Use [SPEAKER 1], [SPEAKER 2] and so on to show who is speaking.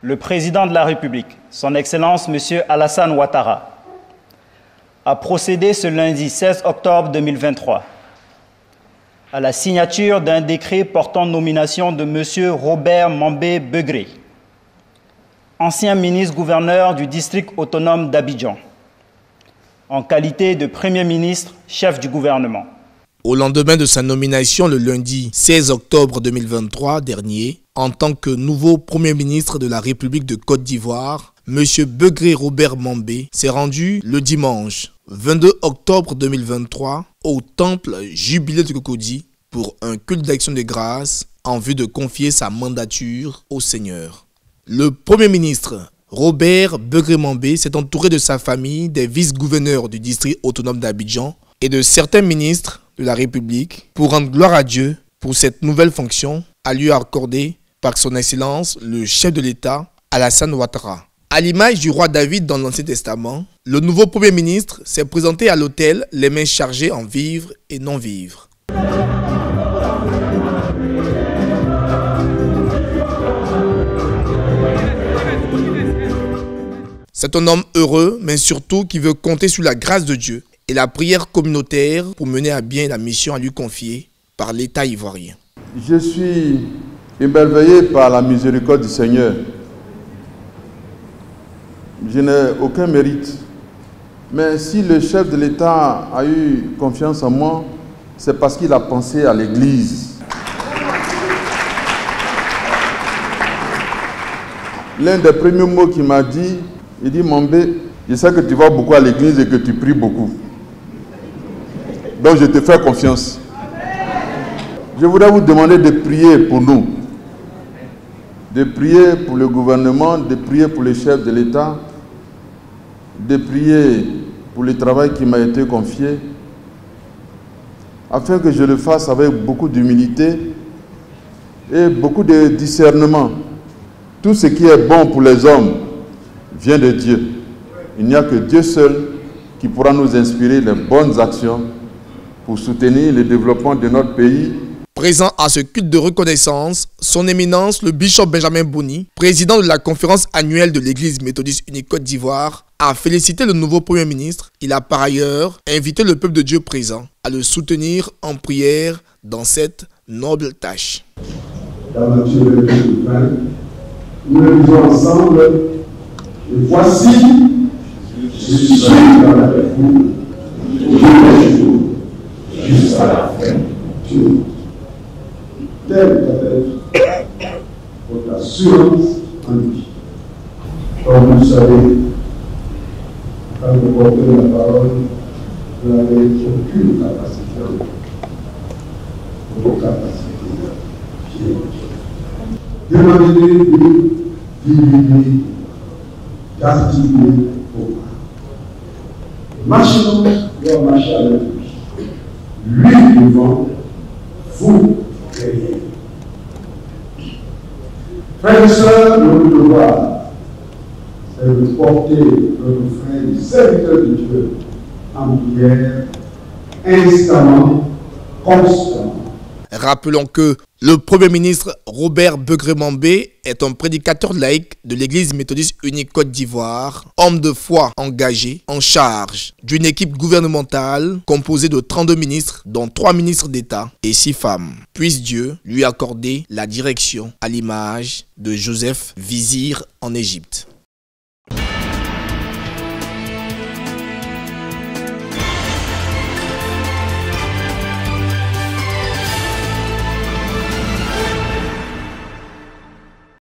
[SPEAKER 1] le président de la République, son Excellence M. Alassane Ouattara, a procédé ce lundi 16 octobre 2023 à la signature d'un décret portant nomination de M. Robert Mambé Begré, ancien ministre-gouverneur du district autonome d'Abidjan, en qualité de Premier ministre, chef du gouvernement.
[SPEAKER 2] Au lendemain de sa nomination le lundi 16 octobre 2023 dernier, en tant que nouveau Premier ministre de la République de Côte d'Ivoire, M. Begré Robert Mambé s'est rendu le dimanche 22 octobre 2023 au temple Jubilé de Cocody pour un culte d'action de grâce en vue de confier sa mandature au Seigneur. Le Premier ministre Robert Begré Mambé s'est entouré de sa famille, des vice-gouverneurs du district autonome d'Abidjan et de certains ministres de la République pour rendre gloire à Dieu pour cette nouvelle fonction à lui accorder par son Excellence le chef de l'État Alassane Ouattara. À l'image du roi David dans l'Ancien Testament, le nouveau Premier ministre s'est présenté à l'autel les mains chargées en vivres et non-vivres. C'est un homme heureux, mais surtout qui veut compter sur la grâce de Dieu et la prière communautaire pour mener à bien la mission à lui confiée par l'État ivoirien.
[SPEAKER 3] Je suis émerveillé par la miséricorde du Seigneur. Je n'ai aucun mérite. Mais si le chef de l'État a eu confiance en moi, c'est parce qu'il a pensé à l'Église. L'un des premiers mots qu'il m'a dit, il dit: Mambé, je sais que tu vas beaucoup à l'église et que tu pries beaucoup. Donc je te fais confiance. Je voudrais vous demander de prier pour nous. De prier pour le gouvernement, de prier pour les chefs de l'État, de prier pour le travail qui m'a été confié, afin que je le fasse avec beaucoup d'humilité et beaucoup de discernement. Tout ce qui est bon pour les hommes vient de Dieu. Il n'y a que Dieu seul qui pourra nous inspirer les bonnes actions pour soutenir le développement de notre pays.
[SPEAKER 2] Présent à ce culte de reconnaissance, son éminence, le bishop Benjamin Boni, président de la conférence annuelle de l'Église méthodiste unique Côte d'Ivoire, a félicité le nouveau Premier ministre. Il a par ailleurs invité le peuple de Dieu présent à le soutenir en prière dans cette noble tâche.
[SPEAKER 4] Dans Matthieu 20, nous le disons ensemble: et voici, je suis avec vous tous les jours jusqu'à la fin du monde. Telle doit être votre assurance en lui. Comme vous le savez, quand vous portez la parole, vous n'avez aucune capacité en vous. Vos capacités. Demandez-lui de diminuer, d'articuler vos mains. Marchez-nous, doit marcher avec lui. Lui devant, vous derrière. Frères et sœurs, notre devoir, c'est de porter notre frère, les serviteurs de Dieu, en prière, instamment, constamment.
[SPEAKER 2] Rappelons que le Premier ministre Robert Begré Mambé est un prédicateur laïque de l'Église méthodiste unique Côte d'Ivoire, homme de foi engagé en charge d'une équipe gouvernementale composée de 32 ministres, dont 3 ministres d'État et 6 femmes. Puisse Dieu lui accorder la direction à l'image de Joseph Vizir en Égypte.